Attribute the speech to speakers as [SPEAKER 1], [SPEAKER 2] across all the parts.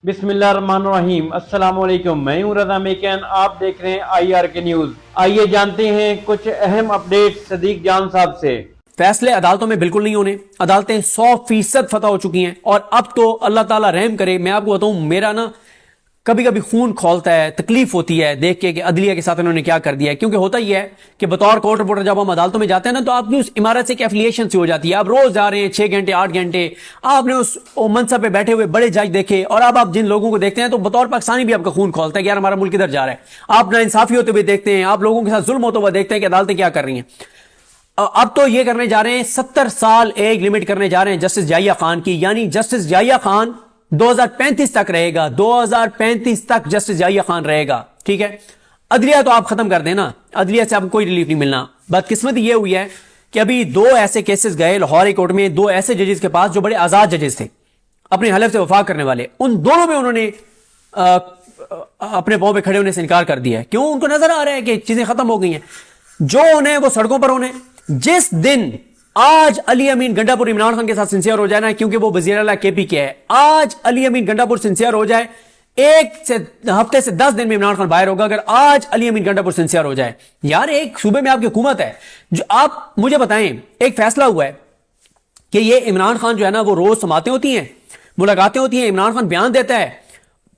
[SPEAKER 1] बिस्मिल्लाहिर्रहमानिर्रहीम। अस्सलाम वालेकुम। मैं हूं रज़ा मेकन, आप देख रहे हैं IR के न्यूज़। आइए जानते हैं कुछ अहम अपडेट सदीक जान साहब से।
[SPEAKER 2] फैसले अदालतों में बिल्कुल नहीं होने, अदालतें 100% फतह हो चुकी हैं और अब तो अल्लाह ताला रहम करे। मैं आपको बताऊं, मेरा ना कभी कभी खून खौलता है, तकलीफ होती है देख के कि अदलिया के साथ इन्होंने क्या कर दिया है। क्योंकि होता ही है कि बतौर कोर्ट रिपोर्टर जब हम अदालतों में जाते हैं ना, तो आपकी उस इमारत से एक एफिलिएशन सी हो जाती है। आप रोज जा रहे हैं 6 घंटे 8 घंटे, आपने उस मनसब पे बैठे हुए बड़े जज देखे, और अब आप जिन लोगों को देखते हैं तो बतौर पाकिस्तानी भी आपका खून खोलता है कि यार हमारा मुल्क किधर जा रहा है। आप ना इंसाफी होते हुए देखते हैं, आप लोगों के साथ जुल्म होते हुए देखते हैं कि अदालतें क्या कर रही हैं। अब तो ये करने जा रहे हैं 70 साल एक लिमिट करने जा रहे हैं जस्टिस जाहिया खान की, यानी जस्टिस जाहिया खान 2035 तक रहेगा। 2035 तक जस्टिस जाहिया खान रहेगा, ठीक है। अदलिया तो आप खत्म कर देना, अदलिया से आपको कोई रिलीफ नहीं मिलना। बदकिस्मती ये हुई है कि अभी 2 ऐसे केसेस गए लाहौर हाई कोर्ट में, 2 ऐसे जजेस के पास जो बड़े आजाद जजेस थे, अपने हलफ से वफा करने वाले। उन दोनों में उन्होंने अपने पांव पे खड़े होने से इनकार कर दिया है। क्यों? उनको नजर आ रहा है कि चीजें खत्म हो गई हैं, जो उन्हें वो सड़कों पर होने। जिस दिन आज अली अमीन गंडापुर इमरान खान के साथ सिंसियर हो जाए ना, क्योंकि वो वजीर आला केपी के है, आज अली अमीन गंडापुर सिंसियर हो जाए, हफ्ते से 10 दिन में इमरान खान बाहर होगा। अगर आज अली अमीन गंडापुर सिंसियर हो जाए, यार एक सूबे में आपकी हुकूमत है, जो आप मुझे बताएं, एक फैसला हुआ है कि ये इमरान खान जो है ना, वो रोज समातें होती हैं, मुलाकातें होती हैं, इमरान खान बयान देता है,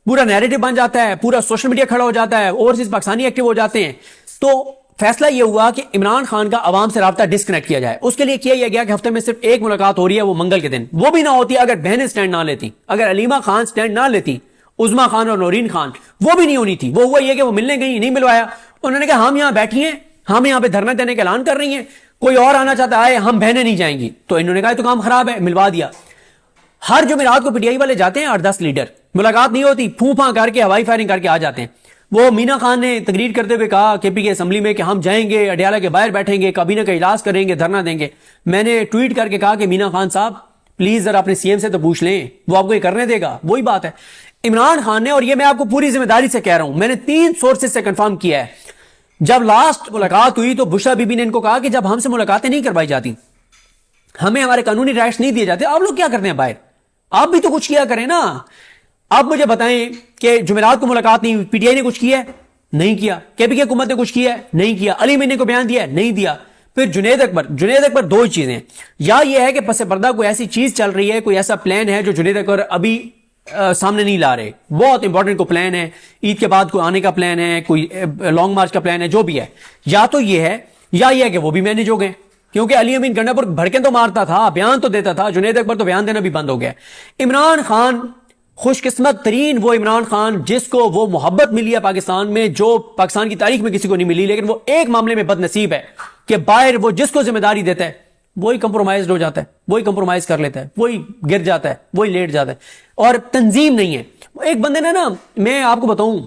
[SPEAKER 2] पूरा नैरेटिव बन जाता है, पूरा सोशल मीडिया खड़ा हो जाता है, ओवरसीज पाकिस्तानी एक्टिव हो जाते हैं। तो फैसला यह हुआ कि इमरान खान का अवाम से राब्ता डिस्कनेक्ट किया जाए। उसके लिए किया यह गया कि हफ्ते में सिर्फ एक मुलाकात हो रही है, वो मंगल के दिन। वो भी ना होती अगर बहनें स्टैंड ना लेती, अगर अलीमा खान स्टैंड ना लेती, उज़मा खान और नौरीन खान, वो भी नहीं होनी थी। वो हुआ यह कि वो मिलने गई, नहीं मिलवाया। उन्होंने कहा हम यहां बैठी हैं, हम यहां पे धरना देने का ऐलान कर रही हैं, कोई और आना चाहता है, हम बहनें नहीं जाएंगी। तो इन्होंने कहा तो काम खराब है, मिलवा दिया। हर जुमेरात को पीटीआई वाले जाते हैं 8-10 लीडर, मुलाकात नहीं होती, फूफा करके हवाई फायरिंग करके आ जाते हैं। वो मीना खान ने तकरीर करते हुए कहा केपी के असेंबली में कि हम जाएंगे, अडियाला के बाहर बैठेंगे, काबीना का इजलास करेंगे, धरना देंगे। मैंने ट्वीट करके कहा कि मीना खान साहब प्लीज जरा अपने सीएम से तो पूछ लें, वो आपको ये करने देगा। वही बात है इमरान खान ने, और ये मैं आपको पूरी जिम्मेदारी से कह रहा हूं, मैंने 3 सोर्सेज से कंफर्म किया है। जब लास्ट मुलाकात हुई तो बुशरा बीबी ने इनको कहा कि जब हमसे मुलाकातें नहीं करवाई जाती, हमें हमारे कानूनी राइट्स नहीं दिए जाते, आप लोग क्या करते हैं बाहर, आप भी तो कुछ किया करें ना। आप मुझे बताएं कि जुमेरात को मुलाकात नहीं हुई, पीटीआई ने कुछ किया है? नहीं किया। केपी की हुकूमत ने कुछ किया है? नहीं किया। अली अमीन ने को बयान दिया है? नहीं दिया। फिर जुनैद अकबर 2 ही चीजें, या ये है कि पस पर्दा कोई ऐसी चीज चल रही है, कोई ऐसा प्लान है जो जुनैद अकबर अभी सामने नहीं ला रहे, बहुत इंपॉर्टेंट को प्लान है, ईद के बाद कोई आने का प्लान है, कोई लॉन्ग मार्च का प्लान है, जो भी है। या तो ये है, या ये है कि वो भी मैनेज हो गए। क्योंकि अली अमीन गंडापुर भड़के तो मारता था, बयान तो देता था, जुनैद अकबर तो बयान देना भी बंद हो गया। इमरान खान खुशकिस्मत तरीन वो इमरान खान जिसको वो मोहब्बत मिली है पाकिस्तान में, जो पाकिस्तान की तारीख में किसी को नहीं मिली, लेकिन वो एक मामले में बदनसीब है कि बाहर वो जिसको जिम्मेदारी देता है वही कंप्रोमाइज हो जाता है, वही कंप्रोमाइज कर लेता है, वही गिर जाता है, वही लेट जाता है, और तंजीम नहीं है। एक बंदे ने ना, मैं आपको बताऊं,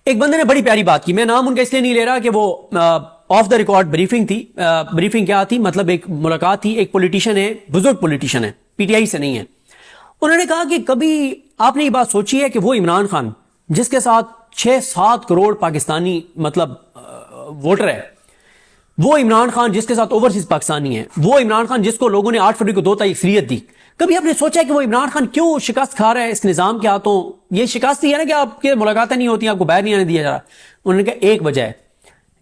[SPEAKER 2] एक बंदे ने बड़ी प्यारी बात की, मैं नाम उनका इसलिए नहीं ले रहा कि वो ऑफ द रिकॉर्ड ब्रीफिंग थी। ब्रीफिंग क्या थी, मतलब एक मुलाकात थी, एक पॉलिटिशियन है, बुजुर्ग पॉलिटिशियन है, पीटीआई से नहीं है। उन्होंने कहा कि कभी आपने ये बात सोची है कि वो इमरान खान जिसके साथ 6-7 करोड़ पाकिस्तानी मतलब वोटर है, वो इमरान खान जिसके साथ ओवरसीज पाकिस्तानी है, वो इमरान खान जिसको लोगों ने 8 फरवरी को 2 तारीख अक्सरियत दी, कभी आपने सोचा है कि वो इमरान खान क्यों शिकस्त खा रहा है इस निजाम के हाथों? ये शिकस्त ही है ना कि आपके मुलाकातें नहीं होती, आपको बाहर नहीं आने दिया जा रहा। उन्होंने कहा एक वजह है,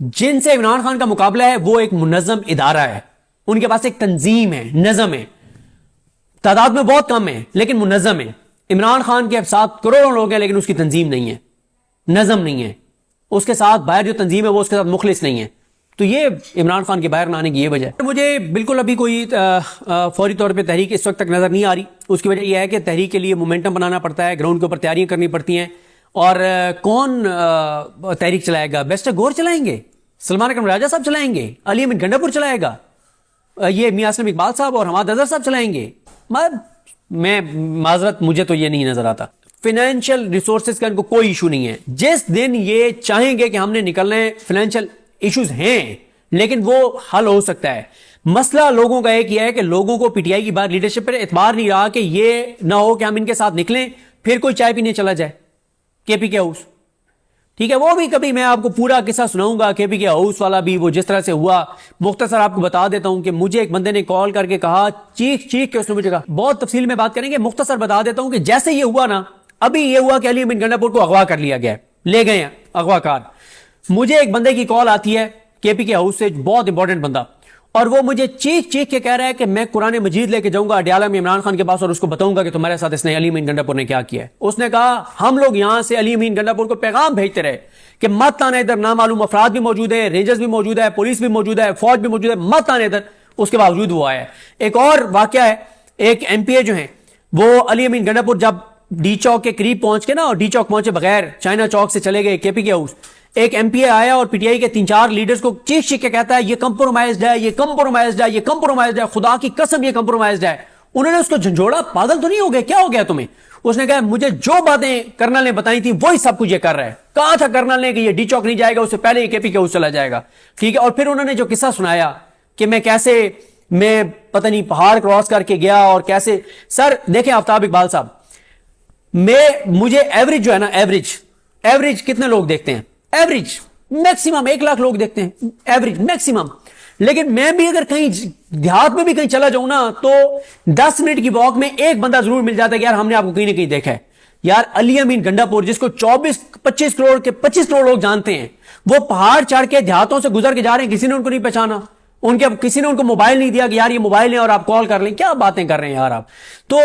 [SPEAKER 2] जिनसे इमरान खान का मुकाबला है वो एक मुनज़्ज़म इदारा है, उनके पास एक तंजीम है, नज़म है, तादाद में बहुत कम है लेकिन मुनज़्ज़म है। इमरान खान के 7 करोड़ लोग हैं लेकिन उसकी तंजीम नहीं है, नज़म नहीं है, उसके साथ बाहर जो तंजीम है वो उसके साथ मुखलिस नहीं है। तो ये इमरान खान के बाहर ना आने की ये वजह है। मुझे बिल्कुल अभी कोई फौरी तौर पे तहरीक इस वक्त तक नजर नहीं आ रही। उसकी वजह यह है कि तहरीक के लिए मोमेंटम बनाना पड़ता है, ग्राउंड के ऊपर तैयारियां करनी पड़ती हैं। और कौन तहरीक चलाएगा? बेस्टर गौर चलाएंगे, सलमान अकरम राजा साहब चलाएंगे, अली अमीन गंडापुर चलाएगा, ये मियां असलम इकबाल साहब और हमाद अजहर साहब चलाएंगे। मैं माजरत, मुझे तो ये नहीं नजर आता। फाइनेंशियल रिसोर्सेज का इनको कोई इशू नहीं है। जिस दिन ये चाहेंगे कि हमने निकलना है, फाइनेंशियल इश्यूज हैं लेकिन वो हल हो सकता है। मसला लोगों का एक ही है कि लोगों को पीटीआई की बात लीडरशिप पर एतबार नहीं रहा कि ये ना हो कि हम इनके साथ निकलें फिर कोई चाय पीने चला जाए केपी के हाउस। ठीक है, वो भी कभी मैं आपको पूरा किस्सा सुनाऊंगा केपी के हाउस वाला भी, वो जिस तरह से हुआ। मुख्तसर आपको बता देता हूं कि मुझे एक बंदे ने कॉल करके कहा, चीख चीख के उसने मुझे कहा, बहुत तफसील में बात करेंगे, मुख्तसर बता देता हूं कि जैसे ये हुआ ना ابھی یہ ہوا کہ علی امین گنڈا پور کو اغوا کر لیا گیا، لے گئے ہیں اغوا کار. مجھے ایک بندے کی کال آتی ہے کے پی کے ہاؤس سے، بہت امپورٹنٹ بندہ، اور وہ مجھے چیخ چیخ کے کہہ رہا ہے کہ میں قرآن مجید لے کے جاؤں گا اڈیالہ میں عمران خان کے پاس اور اس کو بتاؤں گا کہ تمہارے ساتھ اس نے علی امین گنڈا پور نے کیا کیا ہے. اس نے کہا ہم لوگ یہاں سے علی امین گنڈا پور کو پیغام بھیجتے رہے کہ مت آنا ادھر، نامعلوم افراد بھی موجود ہیں، رینجرز بھی موجود ہے، پولیس بھی موجود ہے، فوج بھی موجود ہے، مت آنا ادھر. اس کے باوجود وہ آیا ہے. ایک اور واقعہ ہے، ایک ایم پی اے جو ہیں وہ علی امین گنڈا پور جب ڈی چوک کے قریب پہنچ کے نا، اور ڈی چوک پہنچے بغیر چائنا چوک سے چلے گئے کے پی کے ہاؤس، ایک ایم پی اے آیا اور پی ٹی آئی کے 3-4 لیڈرز کو چیخ چیخ کے کہتا ہے یہ کمپرومائزڈ ہے، یہ کمپرومائزڈ ہے، یہ کمپرومائزڈ ہے، خدا کی قسم یہ کمپرومائزڈ ہے. انہوں نے اس کو جھنجھوڑا، پاگل تو نہیں ہو گئے، کیا ہو گیا تمہیں؟ اس نے کہا مجھے جو باتیں کرنل نے بتائی تھی وہی سب کچھ یہ کر رہا ہے. کہا تھا کرنل نے کہ یہ ڈی چوک نہیں جائے گا، اس سے پہلے یہ کے پی کے ہاؤس چلا جائے گا. ٹھیک ہے. اور پھر انہوں نے جو قصہ سنایا کہ میں کیسے میں پتہ نہیں پہاڑ کراس کر کے گیا اور کیسے. سر دیکھیں آفتاب اقبال صاحب، مجھے ایوریج جو ہے نا، ایوریج کتنے لوگ دیکھتے ہیں؟ ایوریج میکسیمم 1 لاکھ لوگ دیکھتے ہیں، ایوریج میکسیمم. لیکن میں بھی اگر کہیں دیہات میں بھی کہیں چلا جاؤں نا تو 10 منٹ کی واک میں ایک بندہ ضرور مل جاتا ہے کہ یار ہم نے آپ کو کہیں نہ کہیں دیکھا ہے. یار علی امین گنڈا پور جس کو 25 کروڑ لوگ جانتے ہیں، وہ پہاڑ چڑھ کے دیہاتوں سے گزر کے جا رہے ہیں، کسی نے ان کو نہیں پہچانا، کسی نے ان کو موبائل نہیں دیا کہ یار یہ موبائل ہے اور آپ کال کر لیں. کیا باتیں کر رہے ہیں یار آپ. تو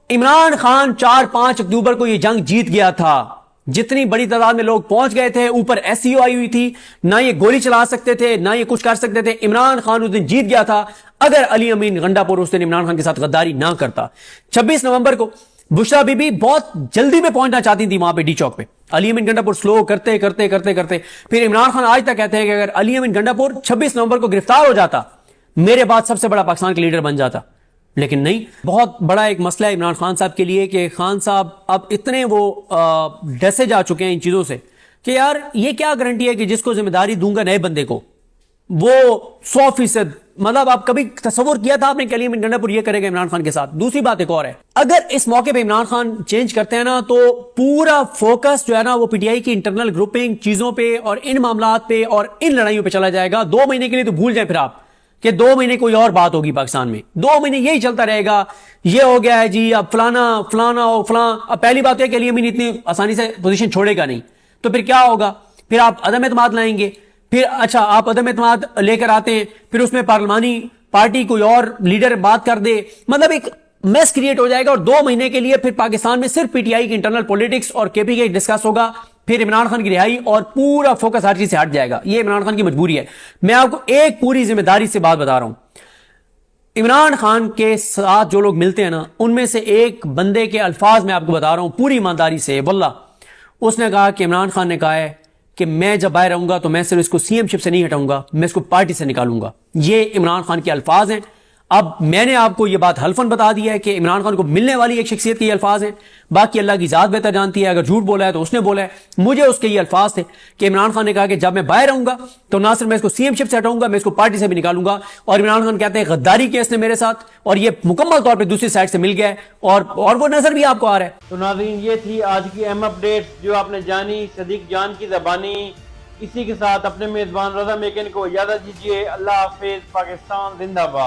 [SPEAKER 2] عمران خان 4-5 اکتوبر کو یہ جنگ جیت گیا تھا. جتنی بڑی تعداد میں لوگ پہنچ گئے تھے، اوپر ایس سی او آئی ہوئی تھی، نہ یہ گولی چلا سکتے تھے نہ یہ کچھ کر سکتے تھے. عمران خان اس دن جیت گیا تھا. اگر علی امین گنڈا پور اس دن عمران خان کے ساتھ غداری نہ کرتا. 26 نومبر کو بشرا بی بی بہت جلدی میں پہنچنا چاہتی تھی وہاں پہ ڈی چوک پہ. علی امین گنڈا پور سلو کرتے پھر عمران خان آج تک کہتے ہیں کہ اگر علی امین گنڈا پور 26 نومبر کو گرفتار ہو جاتا میرے بعد سب سے بڑا پاکستان کا لیڈر بن جاتا. لیکن نہیں. بہت بڑا ایک مسئلہ ہے عمران خان صاحب کے لیے کہ خان صاحب اب اتنے وہ ڈسے جا چکے ہیں ان چیزوں سے کہ یار یہ کیا گارنٹی ہے کہ جس کو ذمہ داری دوں گا نئے بندے کو وہ 100%، مطلب آپ کبھی تصور کیا تھا آپ نے کہ علی امین گنڈا پور یہ کرے گا عمران خان کے ساتھ؟ دوسری بات ایک اور ہے، اگر اس موقع پہ عمران خان چینج کرتے ہیں نا تو پورا فوکس جو ہے نا وہ پی ٹی آئی کی انٹرنل گروپنگ چیزوں پہ اور ان معاملات پہ اور ان لڑائیوں پہ چلا جائے گا. 2 مہینے کے لیے تو بھول جائیں پھر آپ کہ 2 مہینے کوئی اور بات ہوگی پاکستان میں. 2 مہینے یہی چلتا رہے گا، یہ ہو گیا ہے جی اب فلانا. اب پہلی بات ہے کہ علی امین اتنی آسانی سے پوزیشن چھوڑے گا نہیں، تو پھر کیا ہوگا؟ پھر آپ عدم اعتماد لائیں گے. پھر اچھا آپ عدم اعتماد لے کر آتے ہیں، پھر اس میں پارلیمانی پارٹی کوئی اور لیڈر بات کر دے، مطلب ایک میس کریٹ ہو جائے گا. اور 2 مہینے کے لیے پھر پاکستان میں صرف پی ٹی آئی کی انٹرنل پولیٹکس اور کے پی کے ڈسکس ہوگا، پھر عمران خان کی رہائی اور پورا فوکس ہر چیز سے ہٹ جائے گا. یہ عمران خان کی مجبوری ہے. میں آپ کو ایک پوری ذمہ داری سے بات بتا رہا ہوں، عمران خان کے ساتھ جو لوگ ملتے ہیں نا ان میں سے ایک بندے کے الفاظ میں آپ کو بتا رہا ہوں پوری ایمانداری سے، واللہ اس نے کہا کہ عمران خان نے کہا ہے کہ میں جب باہر رہوں گا تو میں صرف اس کو سی ایم شپ سے نہیں ہٹاؤں گا، میں اس کو پارٹی سے نکالوں گا. یہ عمران خان کے الفاظ ہیں. اب میں نے آپ کو یہ بات حلفاً بتا دی ہے کہ عمران خان کو ملنے والی ایک شخصیت کے یہ الفاظ ہیں. باقی اللہ کی ذات بہتر جانتی ہے، اگر جھوٹ بولا ہے تو اس نے بولا ہے. مجھے اس کے یہ الفاظ تھے کہ عمران خان نے کہا کہ جب میں باہر رہوں گا تو نہ صرف میں اس کو سی ایم شپ سے ہٹاؤں گا، میں اس کو پارٹی سے بھی نکالوں گا. اور عمران خان کہتے ہیں غداری کی اس نے میرے ساتھ، اور یہ مکمل طور پہ دوسری سائڈ سے مل گیا ہے اور وہ نظر بھی آپ کو آ رہا ہے.
[SPEAKER 1] تو ناظرین یہ تھی آج کی اہم اپڈیٹ جو آپ نے جانی صدیق جان کی زبانی. اسی کے ساتھ اپنے میزبان رضا میکن کو اجازت دیجیے. اللہ حافظ. پاکستان زندہ باد.